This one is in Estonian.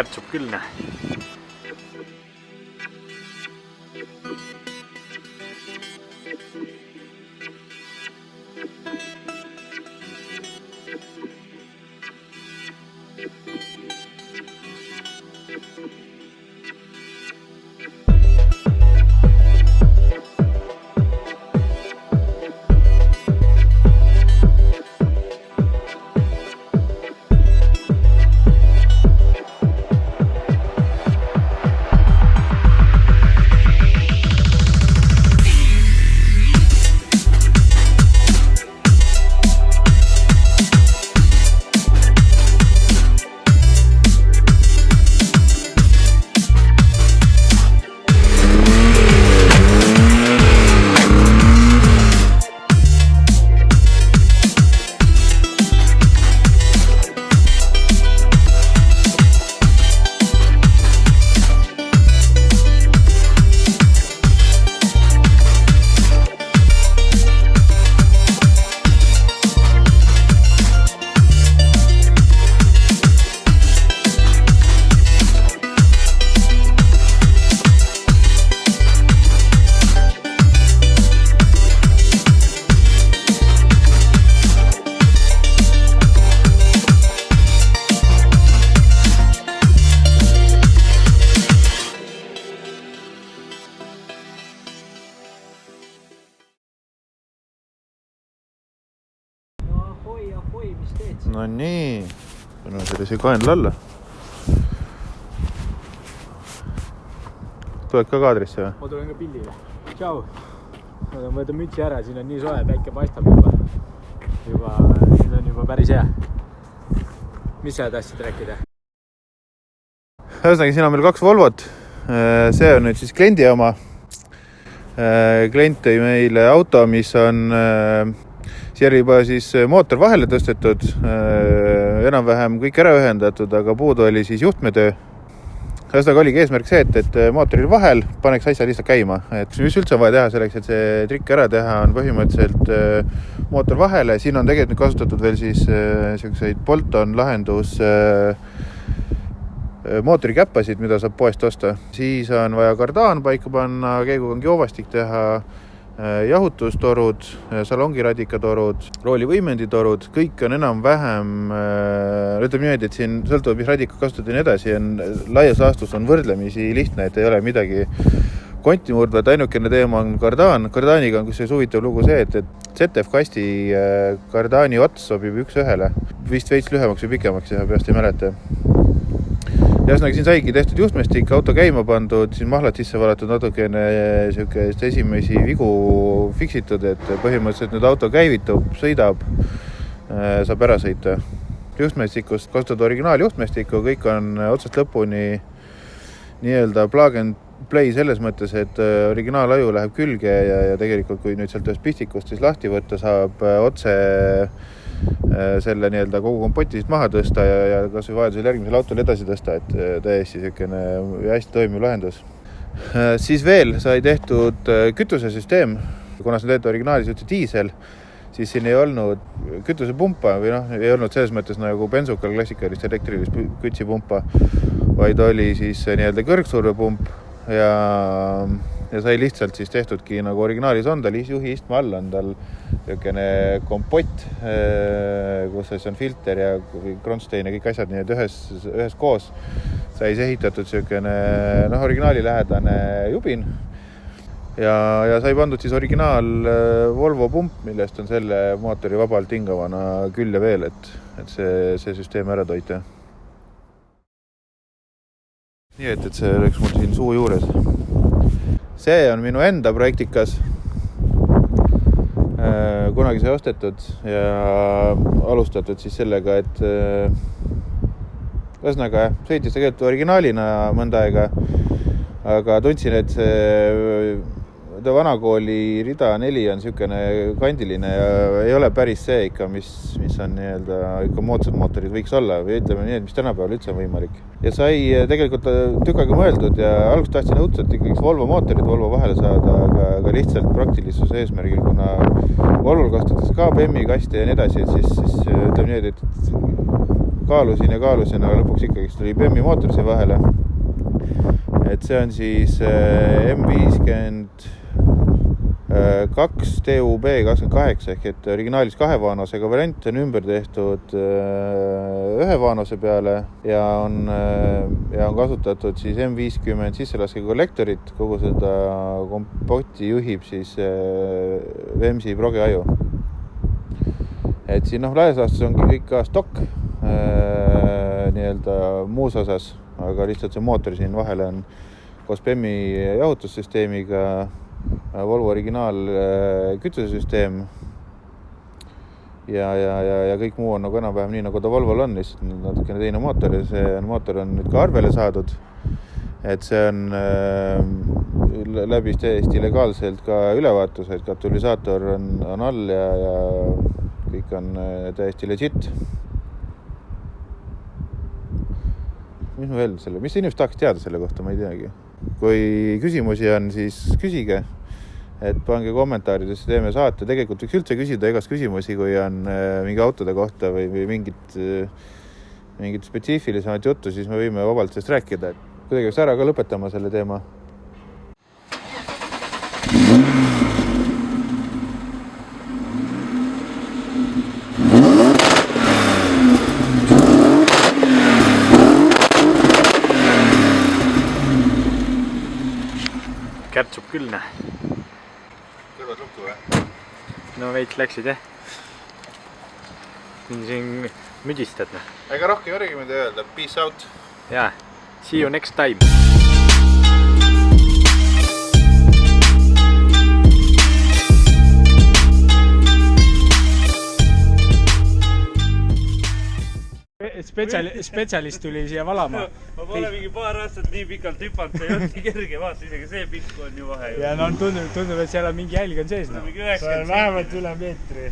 kätsub küll. No nii, no sellise kaenla alla. Tuled ka kaadrisse või? Ma tulen ka pildile. Tšau! Ma võtan mütsi ära, siin on nii soe, päike paistab juba. Siin on juba päris hea. Mis sa tahtsid rääkida? Ühesõnaga, siin on meil 2 Volvot. See on nüüd siis kliendi oma. Klient tõi meile auto, mis on siia juba siis mootor vahele tõstetud, enam-vähem kõik ära ühendatud, aga puudu oli siis juhtmetöö. Ühesõnaga oligi eesmärk see, et mootoril vahel paneks asja lihtsalt käima. Et mis üldse on vaja teha selleks, et see trikk ära teha, on põhimõtteliselt mootor vahele. Siin on tegelikult kasutatud veel siis selliseid Bolton lahendus mootori käppasid, mida saab poest osta. Siis on vaja kardaan paika panna, keegukangi joovastik teha, jahutustorud, salongiradikatorud, roolivõimenditorud, kõik on enam-vähem, ütleme niimoodi, et siin sõltub, mis radika kasutada ja nii edasi, laias laastus on võrdlemisi lihtne, et ei ole midagi konti murdvat, ainukene teema on kardaan. Kardaaniga on kusjuures huvitav lugu see, et ZF-kasti kardaani ots sobib 1:1. Vist veits lühemaks või pikemaks, ja peast ei mäleta. Ühesõnaga, siin saigi tehtud juhtmestik, auto käima pandud, siin mahlad sisse valatud, natukene esimesi vigu fiksitud, et põhimõtteliselt nüüd auto käivitub, sõidab, saab ära sõita. Juhtmestikust kasutad originaaljuhtmestikku, kõik on otsast lõpuni nii-öelda plug and play selles mõttes, et originaalaju läheb külge ja tegelikult kui nüüd sealt ühest pistikust siis lahti võtta, saab otse selle nii-öelda kogu kompotist maha tõsta ja kas või vajadusel järgmisel autol edasi tõsta, et täiesti selline hästi toimiv lahendus. Siis veel sai tehtud kütusesüsteem, kuna see on tehtud originaalis üldse diisel, siis siin ei olnud kütusepumpa või ei olnud selles mõttes nagu bensukal klassikalist elektrilist kütsipumpa, vaid oli siis nii-öelda kõrgsurvepump ja sai lihtsalt siis tehtudki nagu originaalis on, tal juhi istme all on tal selline kompott, kus siis on filter ja kronstein ja kõik asjad nii ühes koos. Sai ehitatud selline originaali lähedane jubin ja sai pandud siis originaal Volvo pump, millest on selle mootori vabalt hingavana küll ja veel, et see süsteem ära toita. Nii et see oleks mul siin suu juures. See on minu enda projektikas. Kunagi sai ostetud ja alustatud siis sellega, et ühesõnaga sõitis tegelikult originaalina mõnda aega, aga tundsin, et see vanakooli rida 4 on niisugune kandiline ja ei ole päris see ikka, mis on nii-öelda ikka moodsad mootorid võiks olla või ütleme nii, et mis tänapäeval üldse on võimalik. Ja sai tegelikult tükaga mõeldud ja alguses tahtsin õudselt ikkagi Volvo mootorid Volvo vahele saada, aga lihtsalt praktilisuse eesmärgil, kuna Volvol kasutatakse ka BEM-i kaste ja nii edasi, et siis ütleme nii, et kaalusin, aga lõpuks ikkagi tuli BEM-i mootor siia vahele. Et see on siis M52 TUB28 ehk et originaalis 2-vaanosega variant on ümber tehtud 1-vaanose peale ja on kasutatud siis M50 sisselaske kollektorit, kogu seda kompotti juhib siis Vemsi progeaju. Et siin laias laastus ongi kõik ka stock nii-öelda muus osas, aga lihtsalt see mootor siin vahele on koos BEM-i jahutussüsteemiga Volvo originaal kütusesüsteem ja kõik muu on nagu enam-vähem nii, nagu ta Volvol on, lihtsalt natukene teine mootor ja see mootor on nüüd ka arvele saadud, et see on läbi täiesti legaalselt ka ülevaatus, et katalüsaator on all ja kõik on täiesti legit. Mis inimesed tahaks teada selle kohta, ma ei teagi. Kui küsimusi on, siis küsige, et pange kommentaaridesse, teeme saate. Tegelikult võiks üldse küsida igast küsimusi, kui on mingi autode kohta või mingit spetsiifilisemat juttu, siis me võime vabalt sellest rääkida. Kuidagi võiks ära ka lõpetama selle teema. Kärtsub küll, näe. Kõrvad lukku või? No veits läksid, jah. Siin müdistad, näe. Ega rohkem järgi mida öelda. Peace out. Jaa. See you next time. Spetsialist tuli siia valama. Ma pole mingi paar aastat nii pikalt hüpanud, see ei olnud nii kerge vaata, isegi see pikk on ju vahe. Ja no tundub, et seal on mingi jälg on sees. Mingi 90 vähemalt üle meetri.